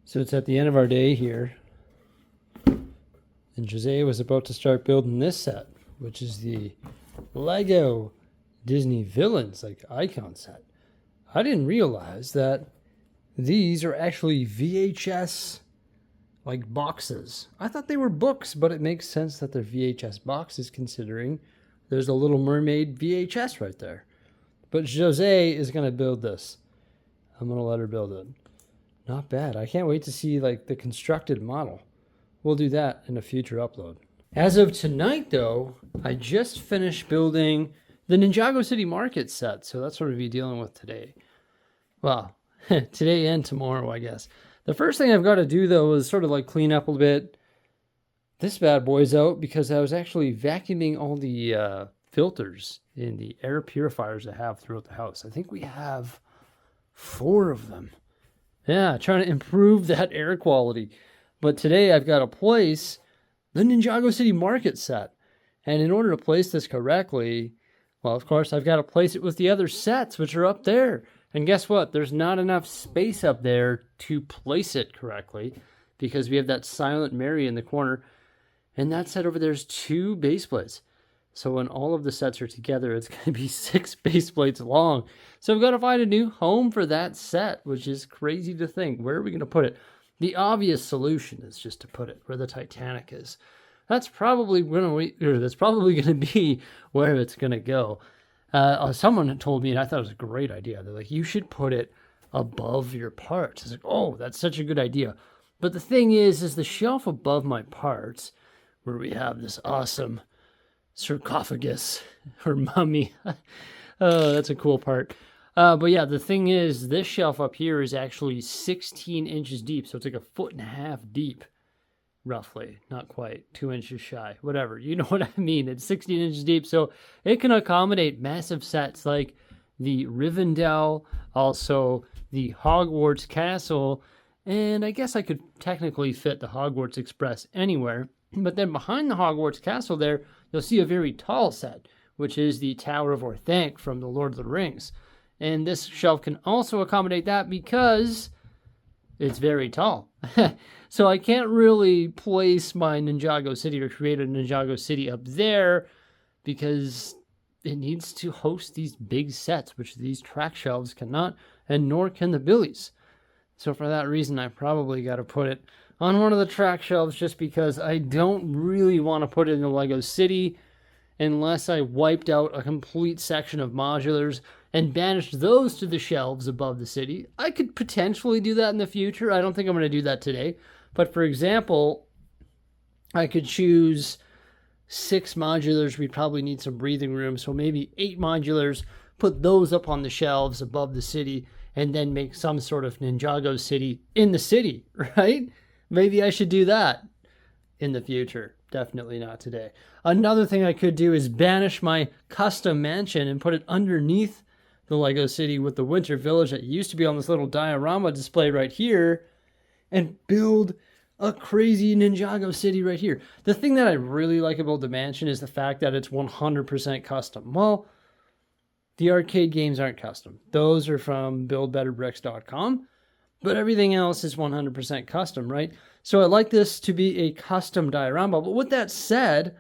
So it's at the end of our day here, and Jose was about to start building this set, which is the Lego Disney Villains, like icon set. I didn't realize that these are actually VHS like boxes. I thought they were books, but it makes sense that they're VHS boxes considering there's a Little Mermaid VHS right there. But Jose is going to build this. I'm going to let her build it. Not bad. I can't wait to see like the constructed model. We'll do that in a future upload. As of tonight though, I just finished building the Ninjago City Markets set. So that's what we'll be dealing with today. Well, today and tomorrow, I guess. The first thing I've got to do though is sort of like clean up a little bit. This bad boy's out because I was actually vacuuming all the filters in the air purifiers I have throughout the house. I think we have 4 of them. Yeah, trying to improve that air quality. But today I've got to place the Ninjago City Market set. And in order to place this correctly, well, of course, I've got to place it with the other sets, which are up there. And guess what? There's not enough space up there to place it correctly because we have that Silent Mary in the corner. And that set over there is 2 base plates. So when all of the sets are together, it's going to be 6 base plates long. So I've got to find a new home for that set, which is crazy to think. Where are we going to put it? The obvious solution is just to put it where the Titanic is. That's probably going to be where it's going to go. Someone had told me, and I thought it was a great idea. They're like, you should put it above your parts. I was like, oh, that's such a good idea. But the thing is the shelf above my parts, where we have this awesome sarcophagus or mummy. Oh, that's a cool part. But yeah, the thing is, this shelf up here is actually 16 inches deep. So it's like 1.5 feet deep, roughly. Not quite, 2 inches shy, whatever. You know what I mean? It's 16 inches deep. So it can accommodate massive sets like the Rivendell, also the Hogwarts Castle. And I guess I could technically fit the Hogwarts Express anywhere. But then behind the Hogwarts Castle there, you'll see a very tall set, which is the Tower of Orthanc from the Lord of the Rings. And this shelf can also accommodate that because it's very tall. So I can't really place my Ninjago City or create a Ninjago City up there because it needs to host these big sets, which these track shelves cannot, and nor can the Billies. So for that reason, I probably got to put it on one of the track shelves just because I don't really want to put it in the Lego City unless I wiped out a complete section of modulars and banished those to the shelves above the city. I could potentially do that in the future. I don't think I'm going to do that today. But for example, I could choose 6 modulars. We'd probably need some breathing room. So maybe 8 modulars, put those up on the shelves above the city, and then make some sort of Ninjago City in the city, right? Maybe I should do that in the future. Definitely not today. Another thing I could do is banish my custom mansion and put it underneath the Lego City with the Winter Village that used to be on this little diorama display right here and build a crazy Ninjago City right here. The thing that I really like about the mansion is the fact that it's 100% custom. Well, the arcade games aren't custom. Those are from buildbetterbricks.com. But everything else is 100% custom, right? So I like this to be a custom diorama. But with that said,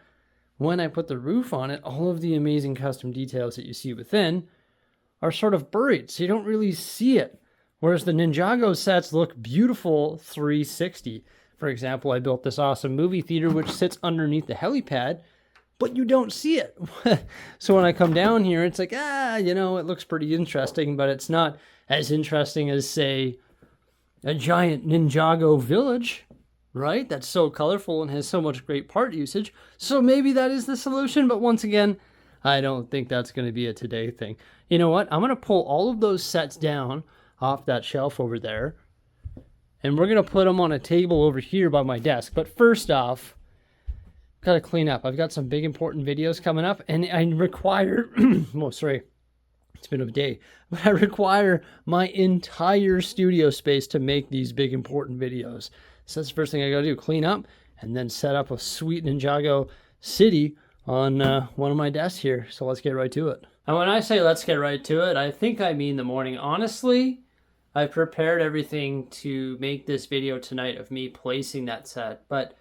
when I put the roof on it, all of the amazing custom details that you see within are sort of buried, so you don't really see it. Whereas the Ninjago sets look beautiful 360. For example, I built this awesome movie theater which sits underneath the helipad, but you don't see it. So when I come down here, it's like, it looks pretty interesting, but it's not as interesting as, say, a giant Ninjago village, right? That's so colorful and has so much great part usage. So maybe that is the solution. But once again, I don't think that's going to be a today thing. You know what? I'm going to pull all of those sets down off that shelf over there. And we're going to put them on a table over here by my desk. But first off, got to clean up. I've got some big important videos coming up. And I require... It's been a day, but I require my entire studio space to make these big important videos. So that's the first thing I got to do, clean up and then set up a sweet Ninjago City on one of my desks here. So let's get right to it. And when I say let's get right to it, I think I mean the morning. Honestly, I prepared everything to make this video tonight of me placing that set, but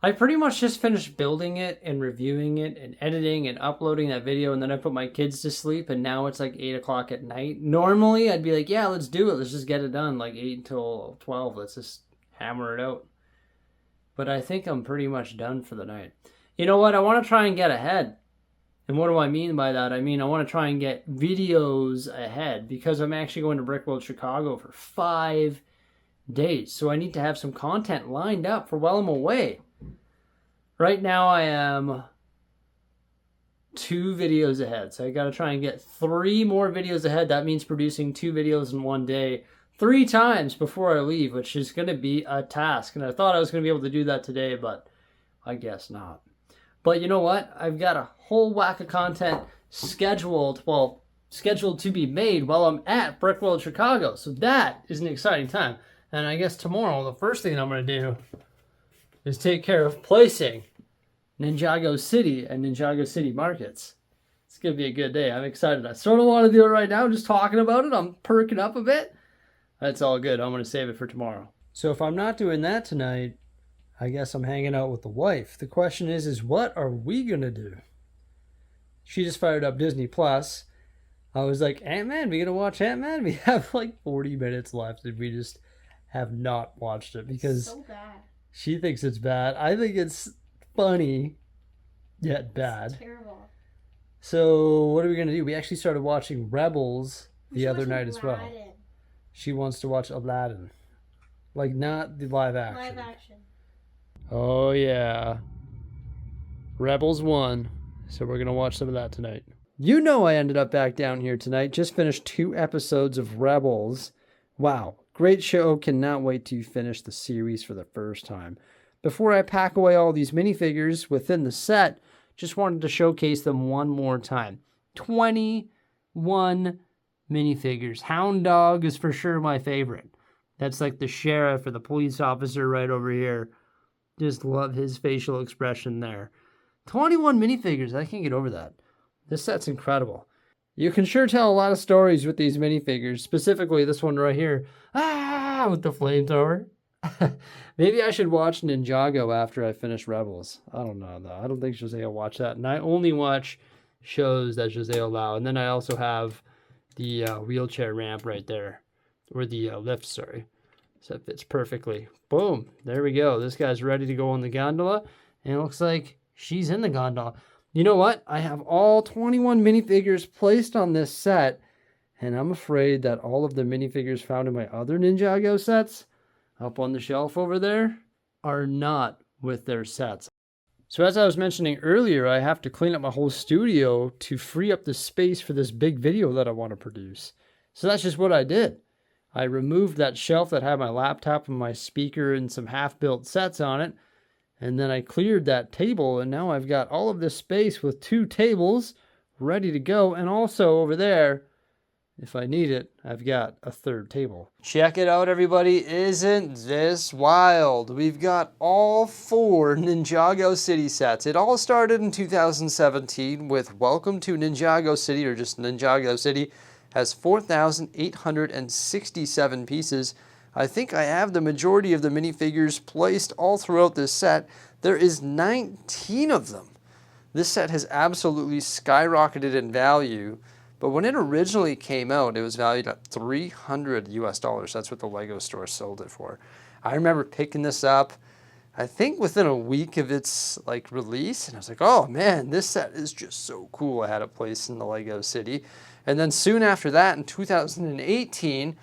I pretty much just finished building it and reviewing it and editing and uploading that video, and then I put my kids to sleep, and now it's like 8 o'clock at night. Normally, I'd be like, yeah, let's do it. Let's just get it done, like 8 until 12. Let's just hammer it out. But I think I'm pretty much done for the night. You know what? I want to try and get ahead. And what do I mean by that? I mean, I want to try and get videos ahead because I'm actually going to Brickworld Chicago for 5 days. So I need to have some content lined up for while I'm away. Right now I am 2 videos ahead. So I got to try and get 3 more videos ahead. That means producing 2 videos in one day 3 times before I leave, which is going to be a task. And I thought I was going to be able to do that today, but I guess not. But you know what? I've got a whole whack of content scheduled to be made while I'm at Brickworld Chicago. So that is an exciting time. And I guess tomorrow, the first thing I'm going to do is take care of placing Ninjago City and Ninjago City Markets. It's going to be a good day. I'm excited. I sort of want to do it right now, just talking about it. I'm perking up a bit. That's all good. I'm going to save it for tomorrow. So if I'm not doing that tonight, I guess I'm hanging out with the wife. The question is what are we going to do? She just fired up Disney Plus. I was like, Ant-Man, we going to watch Ant-Man? We have like 40 minutes left and we just have not watched it because so bad. She thinks it's bad. I think it's funny, yet bad. It's terrible. So what are we going to do? We actually started watching Rebels the other night as well. She wants to watch Aladdin. Like not the live action. Live action. Oh yeah. Rebels 1. So we're going to watch some of that tonight. You know I ended up back down here tonight. Just finished 2 episodes of Rebels. Wow. Great show. Cannot wait to finish the series for the first time. Before I pack away all these minifigures within the set, just wanted to showcase them one more time. 21 minifigures. Hound Dog is for sure my favorite. That's like the sheriff or the police officer right over here. Just love his facial expression there. 21 minifigures. I can't get over that. This set's incredible. You can sure tell a lot of stories with these minifigures, specifically this one right here. With the flamethrower. Maybe I should watch Ninjago after I finish Rebels. I don't know, though. I don't think Jose will watch that. And I only watch shows that Jose will allow. And then I also have the wheelchair ramp right there. Or the lift, sorry. So it fits perfectly. Boom. There we go. This guy's ready to go on the gondola. And it looks like she's in the gondola. You know what? I have all 21 minifigures placed on this set, and I'm afraid that all of the minifigures found in my other Ninjago sets, up on the shelf over there, are not with their sets. So as I was mentioning earlier, I have to clean up my whole studio to free up the space for this big video that I want to produce. So that's just what I did. I removed that shelf that had my laptop and my speaker and some half-built sets on it. And then I cleared that table, and now I've got all of this space with 2 tables ready to go. And also over there, if I need it, I've got a 3rd table. Check it out, everybody. Isn't this wild? We've got all 4 Ninjago City sets. It all started in 2017 with Welcome to Ninjago City, or just Ninjago City, has 4,867 pieces. I think I have the majority of the minifigures placed all throughout this set. There is 19 of them. This set has absolutely skyrocketed in value, but when it originally came out, it was valued at $300 US. That's what the Lego store sold it for. I remember picking this up, I think within a week of its release, and I was like, oh man, this set is just so cool. I had it placed in the Lego City. And then soon after that, in 2018,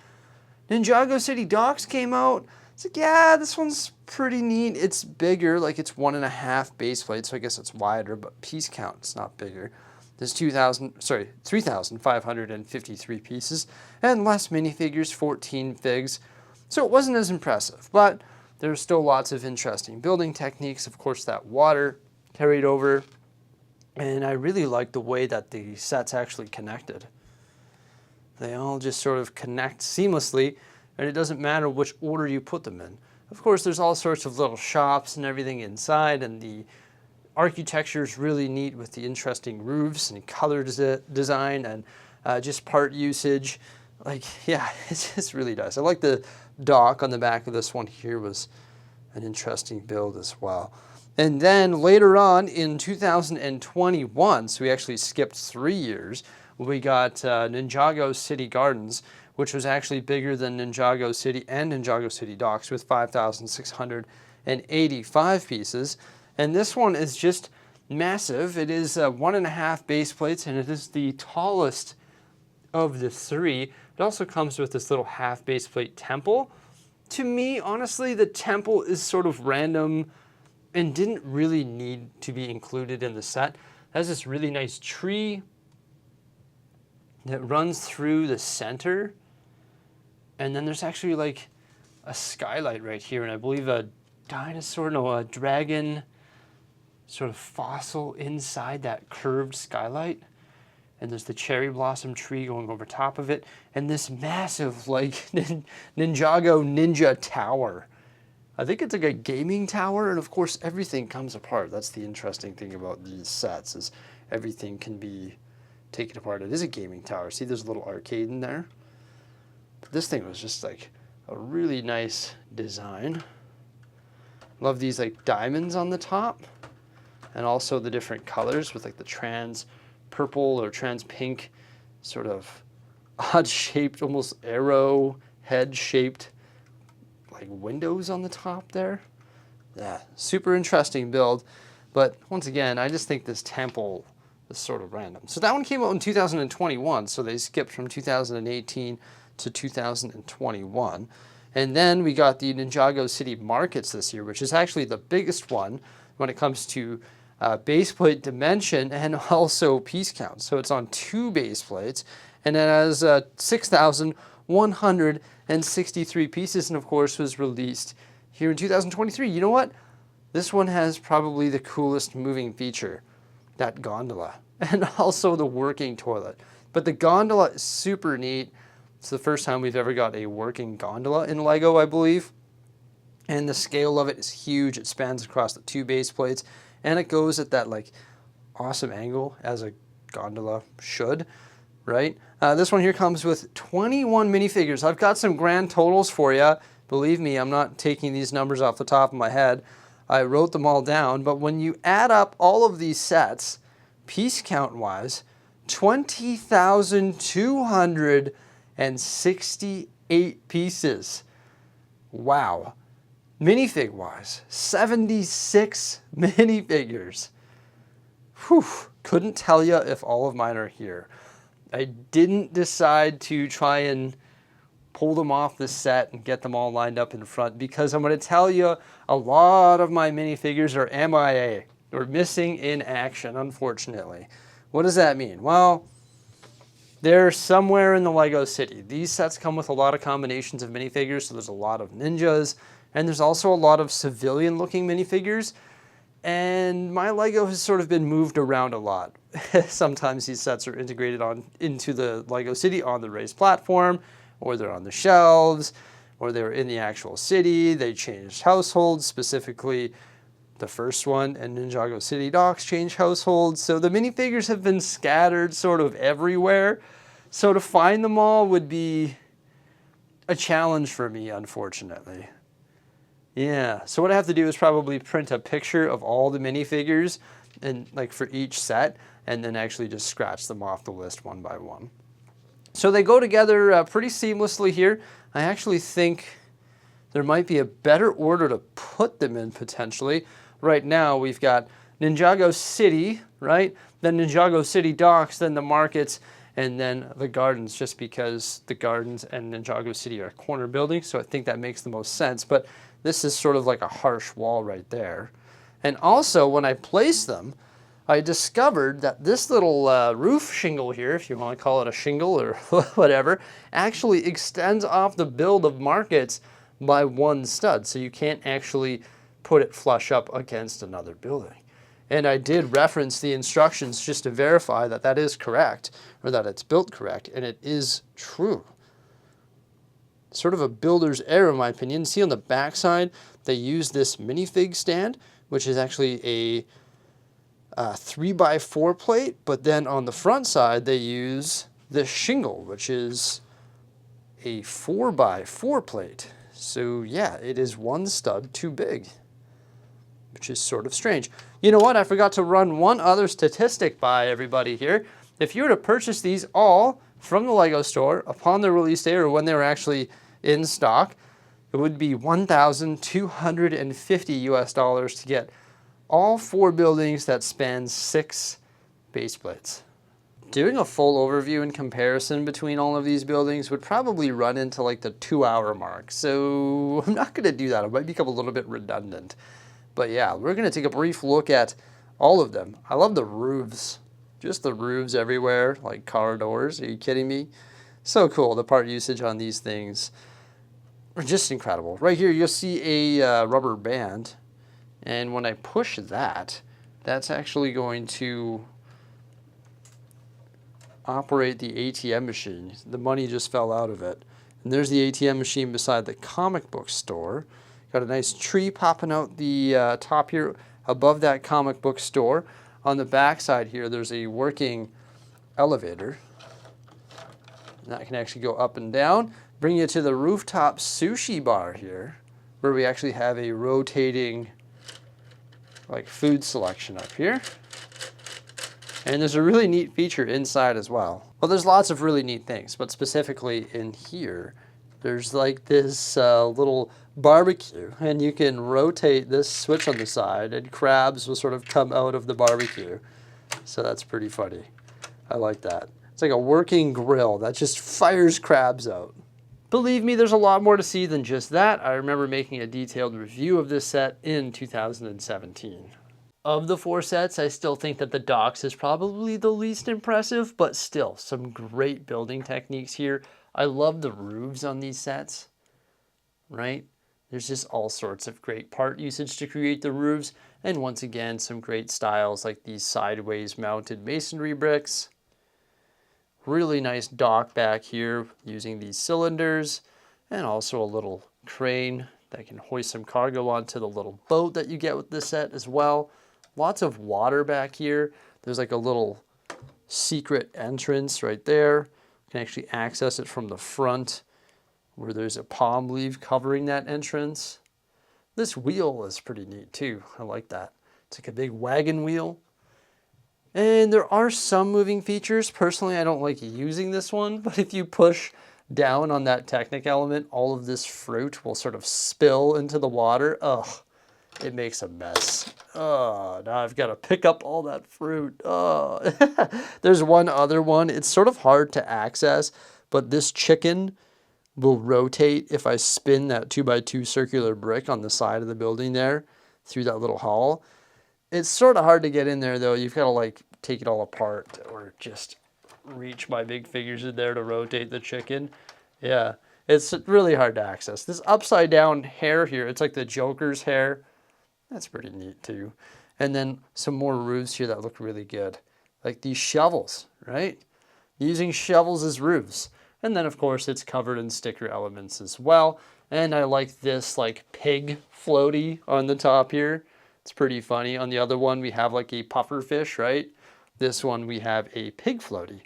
Ninjago City Docks came out. It's like, yeah, this one's pretty neat. It's bigger, it's 1.5 base plates, so I guess it's wider, but piece count, it's not bigger. There's 3,553 pieces, and less minifigures, 14 figs. So it wasn't as impressive, but there's still lots of interesting building techniques. Of course, that water carried over, and I really like the way that the sets actually connected. They all just sort of connect seamlessly, and it doesn't matter which order you put them in. Of course, there's all sorts of little shops and everything inside, and the architecture is really neat with the interesting roofs and color design and just part usage. Like, yeah, it's just really nice. I like the dock on the back of this one here was an interesting build as well. And then later on in 2021, so we actually skipped 3 years, we got Ninjago City Gardens, which was actually bigger than Ninjago City and Ninjago City Docks with 5,685 pieces. And this one is just massive. It is 1.5 base plates, and it is the tallest of the 3. It also comes with this little half base plate temple. To me, honestly, the temple is sort of random and didn't really need to be included in the set. It has this really nice tree that runs through the center. And then there's actually like a skylight right here, and I believe a dinosaur, no, a dragon sort of fossil inside that curved skylight. And there's the cherry blossom tree going over top of it, and this massive like Ninjago Ninja Tower. I think it's like a gaming tower, and of course everything comes apart. That's the interesting thing about these sets, is everything can be taken apart. It is a gaming tower. See, there's a little arcade in there. But this thing was just like a really nice design. Love these like diamonds on the top, and also the different colors with like the trans purple or trans pink, sort of odd shaped, almost arrow head shaped like windows on the top there. Yeah, super interesting build. But once again, I just think this temple is sort of random. So that one came out in 2021, so they skipped from 2018 to 2021. And then we got the Ninjago City Markets this year, which is actually the biggest one when it comes to base plate dimension and also piece count. So it's on 2 base plates, and it has 6,163 pieces, and of course was released here in 2023. You know what? This one has probably the coolest moving feature, that gondola, and also the working toilet. But the gondola is super neat. It's the first time we've ever got a working gondola in LEGO, I believe. And the scale of it is huge. It spans across the 2 base plates, and it goes at that like awesome angle as a gondola should, right? This one here comes with 21 minifigures. I've got some grand totals for you. Believe me, I'm not taking these numbers off the top of my head. I wrote them all down, but when you add up all of these sets, piece count wise, 20,268 pieces. Wow. Minifig wise, 76 minifigures. Whew, couldn't tell you if all of mine are here. I didn't decide to try and pull them off the set and get them all lined up in front, because I'm going to tell you a lot of my minifigures are MIA, or missing in action, unfortunately. What does that mean? Well, they're somewhere in the LEGO city. These sets come with a lot of combinations of minifigures, so there's a lot of ninjas, and there's also a lot of civilian-looking minifigures, and my LEGO has sort of been moved around a lot. Sometimes these sets are integrated into the LEGO city on the raised platform, or they're on the shelves, or they're in the actual city. They changed households, specifically the first one, and Ninjago City Docks changed households. So the minifigures have been scattered sort of everywhere. So to find them all would be a challenge for me, unfortunately. Yeah, so what I have to do is probably print a picture of all the minifigures, and like for each set, and then actually just scratch them off the list one by one. So they go together pretty seamlessly here. I actually think there might be a better order to put them in potentially. Right now we've got Ninjago City, right? Then Ninjago City Docks, then the markets, and then the gardens, just because the gardens and Ninjago City are corner buildings, so I think that makes the most sense. But this is sort of like a harsh wall right there. And also, when I placed them, I discovered that this little roof shingle here, if you want to call it a shingle or whatever, actually extends off the build of markets by 1 stud. So you can't actually put it flush up against another building. And I did reference the instructions just to verify that that is correct, or that it's built correct, and it is true. Sort of a builder's error, in my opinion. See on the back side, they use this minifig stand, which is actually a 3x4 plate, but then on the front side, they use this shingle, which is a 4x4 plate. So yeah, it is one stud too big, which is sort of strange. You know what? I forgot to run one other statistic by everybody here. If you were to purchase these all from the Lego store upon their release date or when they were actually in stock, it would be $1,250 US to get all 4 buildings that span 6 base plates. Doing a full overview and comparison between all of these buildings would probably run into like the 2-hour mark. So I'm not gonna do that. It might become a little bit redundant. But yeah, we're gonna take a brief look at all of them. I love the roofs. Just the roofs everywhere, like car doors. Are you kidding me? So cool, the part usage on these things are just incredible. Right here, you'll see a rubber band. And when I push that, that's actually going to operate the ATM machine. The money just fell out of it. And there's the ATM machine beside the comic book store. Got a nice tree popping out the top here above that comic book store. On the back side here, there's a working elevator. And that can actually go up and down. Bring you to the rooftop sushi bar here, where we actually have a rotating like food selection up here. And there's a really neat feature inside as well. Well, there's lots of really neat things, but specifically in here, there's like this little barbecue, and you can rotate this switch on the side, and crabs will sort of come out of the barbecue. So that's pretty funny. I like that. It's like a working grill that just fires crabs out. Believe me, there's a lot more to see than just that. I remember making a detailed review of this set in 2017. Of the 4 sets, I still think that the docks is probably the least impressive, but still, some great building techniques here. I love the roofs on these sets, right? There's just all sorts of great part usage to create the roofs, and once again, some great styles like these sideways mounted masonry bricks. Really nice dock back here using these cylinders, and also a little crane that can hoist some cargo onto the little boat that you get with this set as well. Lots of water back here. There's like a little secret entrance right there. You can actually access it from the front where there's a palm leaf covering that entrance. This wheel is pretty neat too. I like that. It's like a big wagon wheel. And there are some moving features. Personally, I don't like using this one, but if you push down on that Technic element, all of this fruit will sort of spill into the water. Ugh, it makes a mess. Oh, now I've got to pick up all that fruit. Oh. There's one other one. It's sort of hard to access, but this chicken will rotate if I spin that 2x2 circular brick on the side of the building there through that little hall. It's sort of hard to get in there though. You've got to like take it all apart or just reach my big fingers in there to rotate the chicken. Yeah, it's really hard to access. This upside down hair here, it's like the Joker's hair. That's pretty neat too. And then some more roofs here that look really good. Like these shovels, right? Using shovels as roofs. And then of course it's covered in sticker elements as well. And I like this like pig floaty on the top here. It's pretty funny. On the other one we have like a puffer fish, right? This one we have a pig floaty.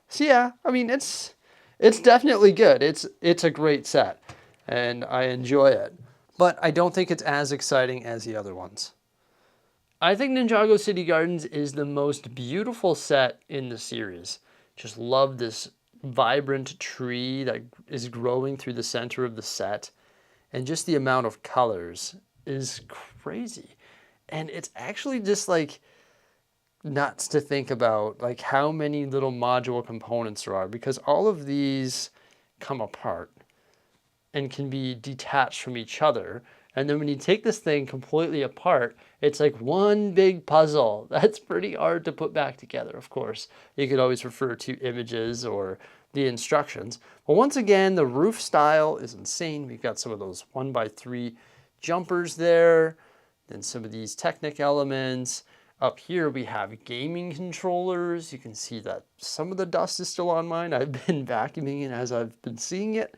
So yeah, I mean it's definitely good. It's a great set and I enjoy it. But I don't think it's as exciting as the other ones. I think Ninjago City Gardens is the most beautiful set in the series. Just love this vibrant tree that is growing through the center of the set. And just the amount of colors is crazy. And it's actually just like nuts to think about like how many little module components there are, because all of these come apart and can be detached from each other. And then when you take this thing completely apart, it's like one big puzzle. That's pretty hard to put back together, of course. You could always refer to images or the instructions. But once again, the roof style is insane. We've got some of those 1x3 jumpers there, then some of these Technic elements. Up here we have gaming controllers. You can see that some of the dust is still on mine. I've been vacuuming it as I've been seeing it.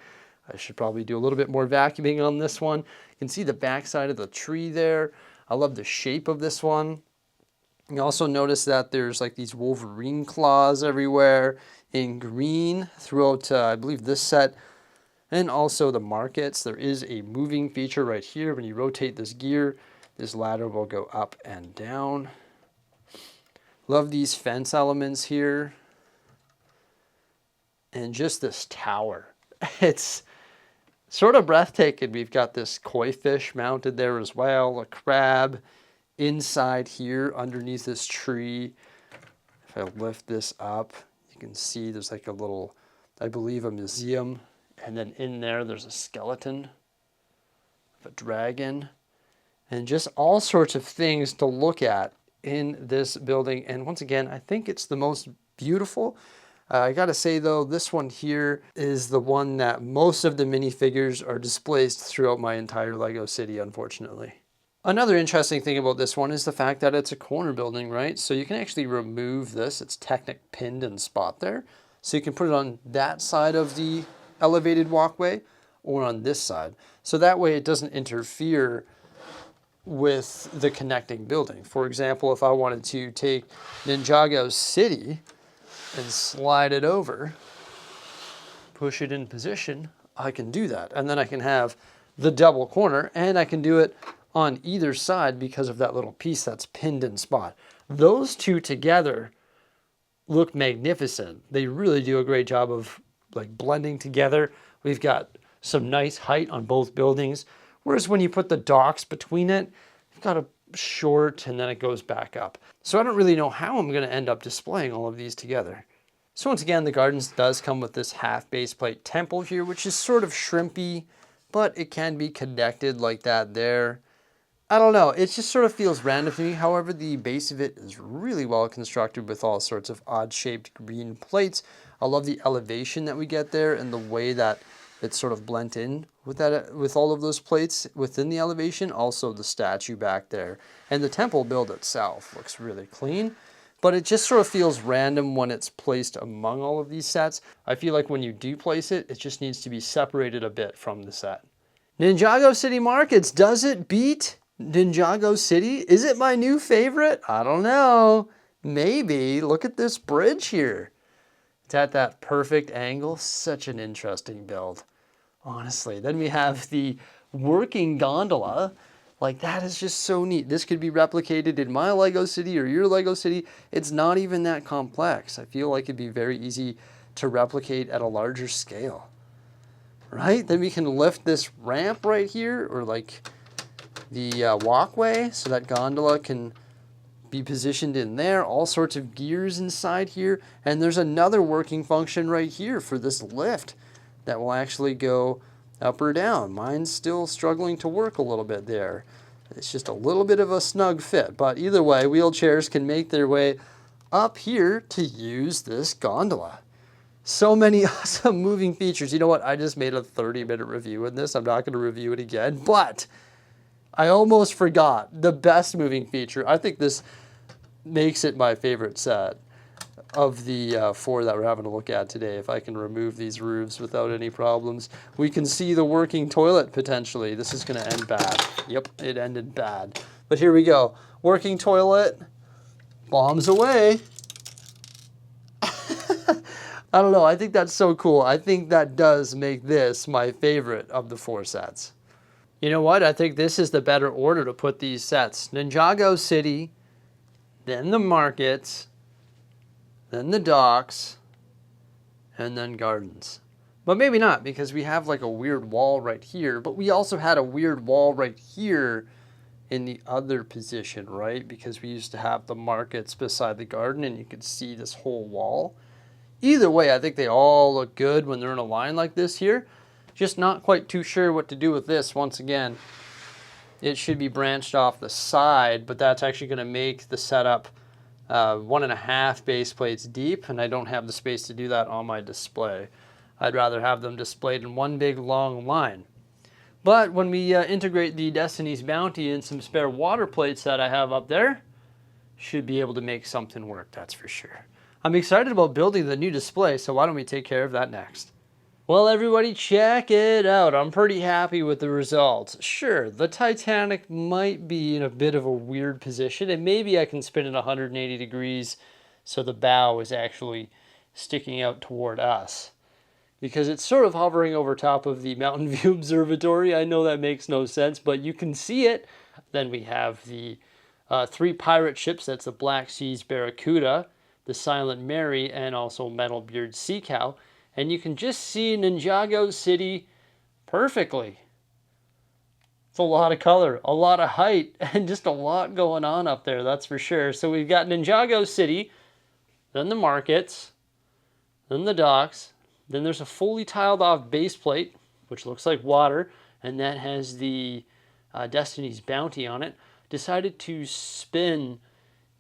I should probably do a little bit more vacuuming on this one. You can see the back side of the tree there. I love the shape of this one. You also notice that there's like these Wolverine claws everywhere in green throughout, I believe this set And also the markets, there is a moving feature right here. When you rotate this gear, this ladder will go up and down. Love these fence elements here. And just this tower. It's sort of breathtaking. We've got this koi fish mounted there as well, a crab inside here underneath this tree. If I lift this up, you can see there's like a little, I believe, a museum. And then in there, there's a skeleton of a dragon. And just all sorts of things to look at in this building. And once again, I think it's the most beautiful. I gotta say though, this one here is the one that most of the minifigures are displaced throughout my entire Lego city, unfortunately. Another interesting thing about this one is the fact that it's a corner building, right? So you can actually remove this. It's technic pinned and spot there. So you can put it on that side of the elevated walkway or on this side. So that way it doesn't interfere with the connecting building. For example, if I wanted to take Ninjago City and slide it over, push it in position, I can do that. And then I can have the double corner, and I can do it on either side because of that little piece that's pinned in spot. Those two together look magnificent. They really do a great job of like blending together. We've got some nice height on both buildings. Whereas when you put the docks between it, you've got a short and then it goes back up. So I don't really know how I'm going to end up displaying all of these together. So once again, the Gardens does come with this half base plate temple here, which is sort of shrimpy, but it can be connected like that there. I don't know, it just sort of feels random to me. However, the base of it is really well constructed with all sorts of odd shaped green plates. I love the elevation that we get there and the way that it's sort of blend in with that, with all of those plates within the elevation. Also the statue back there. And the temple build itself looks really clean. But it just sort of feels random when it's placed among all of these sets. I feel like when you do place it, it just needs to be separated a bit from the set. Ninjago City Markets, does it beat Ninjago City? Is it my new favorite? I don't know. Maybe. Look at this bridge here. It's at that perfect angle. Such an interesting build, honestly. Then we have the working gondola. Like, that is just so neat. This could be replicated in my Lego city or your Lego city. It's not even that complex. I feel like it'd be very easy to replicate at a larger scale, right? Then we can lift this ramp right here, or like the walkway, so that gondola can be positioned in there. All sorts of gears inside here. And there's another working function right here for this lift that will actually go up or down. Mine's still struggling to work a little bit there. It's just a little bit of a snug fit, but either way, wheelchairs can make their way up here to use this gondola. So many awesome moving features. You know what? I just made a 30-minute review in this. I'm not going to review it again, but I almost forgot the best moving feature. I think this makes it my favorite set of the 4 that we're having to look at today. If I can remove these roofs without any problems, we can see the working toilet potentially. This is going to end bad. Yep, it ended bad. But here we go. Working toilet, bombs away. I don't know. I think that's so cool. I think that does make this my favorite of the 4 sets. You know what? I think this is the better order to put these sets. Ninjago City, then the markets, then the docks, and then Gardens. But maybe not, because we have like a weird wall right here, but we also had a weird wall right here in the other position, right? Because we used to have the markets beside the garden and you could see this whole wall. Either way, I think they all look good when they're in a line like this here. Just not quite too sure what to do with this. Once again, it should be branched off the side, but that's actually going to make the setup 1.5 base plates deep, and I don't have the space to do that on my display. I'd rather have them displayed in one big long line. But when we integrate the Destiny's Bounty and some spare water plates that I have up there, should be able to make something work, that's for sure. I'm excited about building the new display, so why don't we take care of that next? Well, everybody, check it out. I'm pretty happy with the results. Sure, the Titanic might be in a bit of a weird position, and maybe I can spin it 180 degrees so the bow is actually sticking out toward us. because it's sort of hovering over top of the Mountain View Observatory. I know that makes no sense, but you can see it. Then we have the 3 pirate ships. That's the Black Seas Barracuda, the Silent Mary, and also Metalbeard Sea Cow. And you can just see Ninjago City perfectly. It's a lot of color, a lot of height, and just a lot going on up there, that's for sure. So we've got Ninjago City, then the markets, then the docks, then there's a fully tiled off base plate, which looks like water, and that has the Destiny's Bounty on it. Decided to spin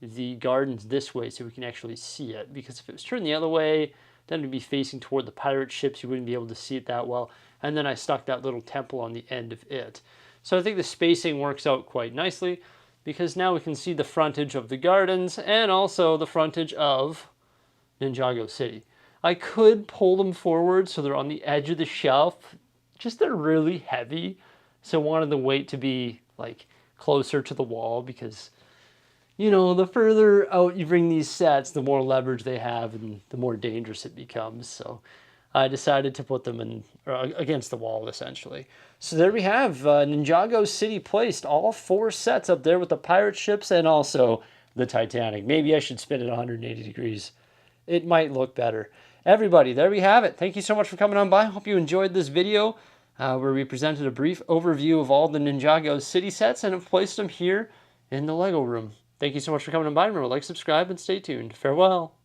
the gardens this way so we can actually see it, because if it was turned the other way, then it'd be facing toward the pirate ships. You wouldn't be able to see it that well. And then I stuck that little temple on the end of it. So I think the spacing works out quite nicely, because now we can see the frontage of the gardens and also the frontage of Ninjago City. I could pull them forward so they're on the edge of the shelf, just they're really heavy. So I wanted the weight to be like closer to the wall, because you know, the further out you bring these sets, the more leverage they have and the more dangerous it becomes. So I decided to put them in against the wall, essentially. So there we have Ninjago City placed, all 4 sets up there with the pirate ships and also the Titanic. Maybe I should spin it 180 degrees. It might look better. Everybody, there we have it. Thank you so much for coming on by. Hope you enjoyed this video where we presented a brief overview of all the Ninjago City sets and have placed them here in the Lego room. Thank you so much for coming on by. Remember, like, subscribe, and stay tuned. Farewell.